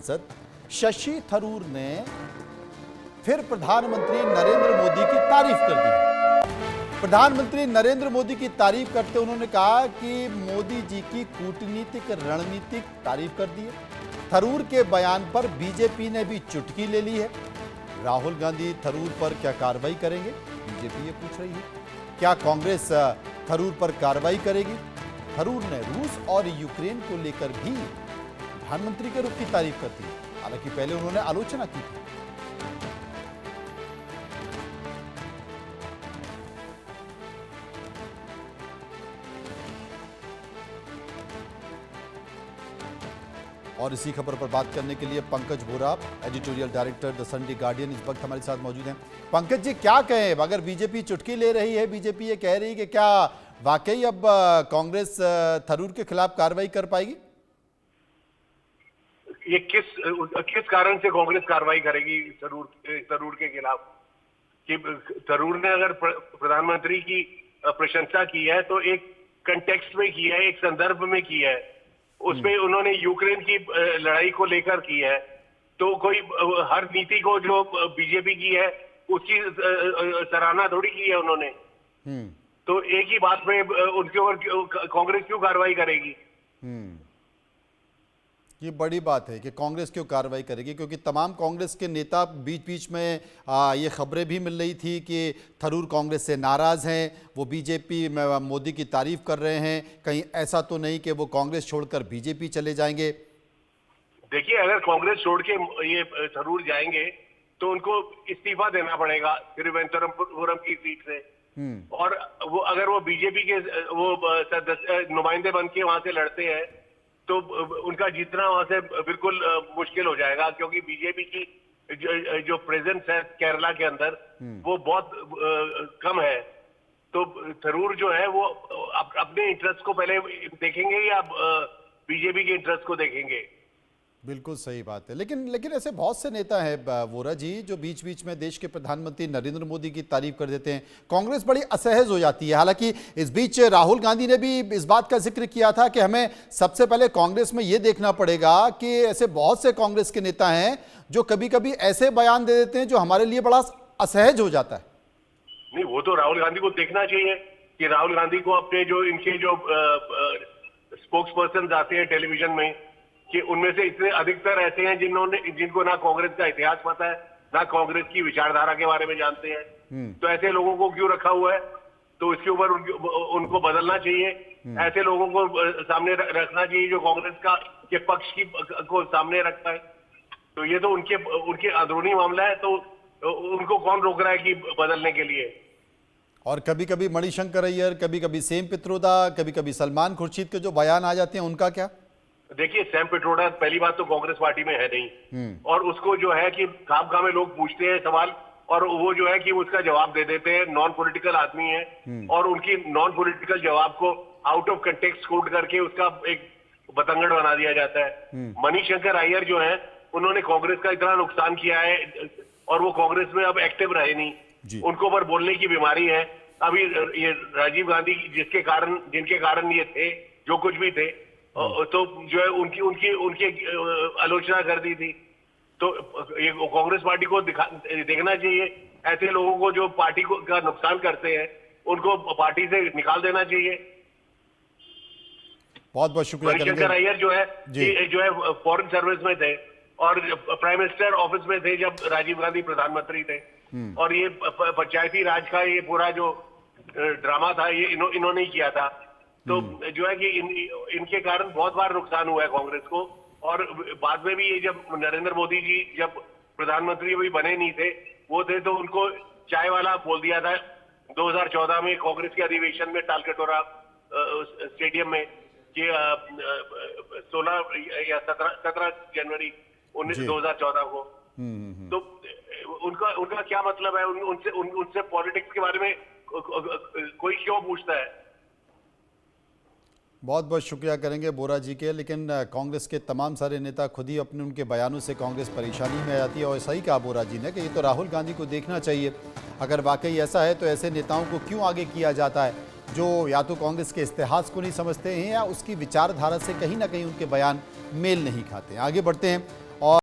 सांसद शशि थरूर ने फिर प्रधानमंत्री नरेंद्र मोदी की तारीफ कर दी। प्रधानमंत्री नरेंद्र मोदी की तारीफ करते उन्होंने कहा कि मोदी जी की कूटनीतिक रणनीतिक तारीफ कर दी है। थरूर के बयान पर बीजेपी ने भी चुटकी ले ली है। राहुल गांधी थरूर पर क्या कार्रवाई करेंगे, बीजेपी ये पूछ रही है। क्या कांग्रेस थरूर पर कार्रवाई करेगी? थरूर ने रूस और यूक्रेन को लेकर भी प्रधानमंत्री के रुख की तारीफ करती है, हालांकि पहले उन्होंने आलोचना की थी। और इसी खबर पर बात करने के लिए Pankaj Bora, editorial director the Sunday Guardian, इस वक्त हमारे साथ मौजूद हैं। पंकज जी, क्या कहें, अगर बीजेपी चुटकी ले रही है, बीजेपी ये कह रही है कि क्या वाकई अब कांग्रेस थरूर के खिलाफ कार्रवाई कर पाएगी? ये किस कारण से कांग्रेस कार्रवाई करेगी थरूर के खिलाफ? कि थरूर ने अगर प्रधानमंत्री की प्रशंसा की है तो एक कंटेक्स्ट में की है, एक संदर्भ में की है। उसमें उन्होंने यूक्रेन की लड़ाई को लेकर की है। तो कोई हर नीति को जो बीजेपी की है उसकी सराहना थोड़ी की है उन्होंने। तो एक ही बात में उनके ऊपर कांग्रेस क्यों कार्रवाई करेगी? ये बड़ी बात है कि कांग्रेस क्यों कार्रवाई करेगी, क्योंकि तमाम कांग्रेस के नेता बीच बीच में ये खबरें भी मिल रही थी कि थरूर कांग्रेस से नाराज हैं, वो बीजेपी में मोदी की तारीफ कर रहे हैं। कहीं ऐसा तो नहीं कि वो कांग्रेस छोड़कर बीजेपी चले जाएंगे? देखिए, अगर कांग्रेस छोड़ के ये थरूर जाएंगे तो उनको इस्तीफा देना पड़ेगा तिरुवनंतपुरम की सीट से। और वो अगर वो बीजेपी के वो नुमाइंदे बन के वहां से लड़ते हैं तो उनका जीतना वहां से बिल्कुल मुश्किल हो जाएगा, क्योंकि बीजेपी की जो प्रेजेंस है केरला के अंदर वो बहुत कम है। तो थरूर जो है वो अपने इंटरेस्ट को पहले देखेंगे या बीजेपी के इंटरेस्ट को देखेंगे? बिल्कुल सही बात है। लेकिन ऐसे बहुत से नेता हैं वोरा जी जो बीच बीच में देश के प्रधानमंत्री नरेंद्र मोदी की तारीफ कर देते हैं। कांग्रेस बड़ी असहज हो जाती है। हालांकि इस बीच राहुल गांधी ने भी इस बात का जिक्र किया था कि हमें सबसे पहले कांग्रेस में यह देखना पड़ेगा कि ऐसे बहुत से कांग्रेस के नेता हैं जो कभी कभी ऐसे बयान दे देते हैं जो हमारे लिए बड़ा असहज हो जाता है। नहीं, वो तो राहुल गांधी को देखना चाहिए कि राहुल गांधी को अपने जो इनके जो स्पोक्स पर्सन आते हैं टेलीविजन में कि उनमें से इतने अधिकतर ऐसे हैं जिनको ना कांग्रेस का इतिहास पता है, ना कांग्रेस की विचारधारा के बारे में जानते हैं। तो ऐसे लोगों को क्यों रखा हुआ है? तो इसके ऊपर उनको बदलना चाहिए। ऐसे लोगों को सामने रखना चाहिए जो कांग्रेस के पक्ष को सामने रखता है। तो ये तो उनके अंदरूनी मामला है, तो उनको कौन रोक रहा है कि बदलने के लिए? और कभी कभी मणिशंकर अय्यर, कभी कभी सेम पित्रोदा, कभी कभी सलमान खुर्शीद के जो बयान आ जाते हैं उनका क्या? देखिए, सैम पिट्रोडा पहली बात तो कांग्रेस पार्टी में है नहीं, और उसको जो है कि खाम में लोग पूछते हैं सवाल और वो जो है कि उसका जवाब दे देते हैं। नॉन पॉलिटिकल आदमी है और उनकी नॉन पॉलिटिकल जवाब को आउट ऑफ कंटेक्स्ट कोट करके उसका एक बतंगड़ बना दिया जाता है। मणिशंकर अय्यर जो है उन्होंने कांग्रेस का इतना नुकसान किया है और वो कांग्रेस में अब एक्टिव रहे नहीं। उनको पर बोलने की बीमारी है। अभी ये राजीव गांधी जिनके कारण ये थे जो कुछ भी थे, तो जो है उनकी आलोचना कर दी थी। तो ये कांग्रेस पार्टी को देखना चाहिए ऐसे लोगों को जो पार्टी का नुकसान करते हैं, उनको पार्टी से निकाल देना चाहिए। बहुत बहुत शुक्रिया। मणिशंकर अय्यर जो है फॉरेन सर्विस में थे और प्राइम मिनिस्टर ऑफिस में थे जब राजीव गांधी प्रधानमंत्री थे। और ये पंचायती राज का ये पूरा जो ड्रामा था ये इन्होंने ही किया था। तो जो है कि इनके कारण बहुत बार नुकसान हुआ है कांग्रेस को। और बाद में भी ये जब नरेंद्र मोदी जी जब प्रधानमंत्री भी बने नहीं थे, वो थे तो उनको चाय वाला बोल दिया था 2014 में कांग्रेस के अधिवेशन में तालकटोरा स्टेडियम में कि 16 या 17 जनवरी 2014 को। तो उनका क्या मतलब है? उनसे पॉलिटिक्स के बारे में कोई क्यों पूछता है? बहुत बहुत शुक्रिया करेंगे बोरा जी के। लेकिन कांग्रेस के तमाम सारे नेता खुद ही अपने उनके बयानों से कांग्रेस परेशानी में आ जाती है। और सही कहा बोरा जी ने कि ये तो राहुल गांधी को देखना चाहिए। अगर वाकई ऐसा है तो ऐसे नेताओं को क्यों आगे किया जाता है जो या तो कांग्रेस के इतिहास को नहीं समझते हैं या उसकी विचारधारा से कहीं ना कहीं उनके बयान मेल नहीं खाते हैं। आगे बढ़ते हैं।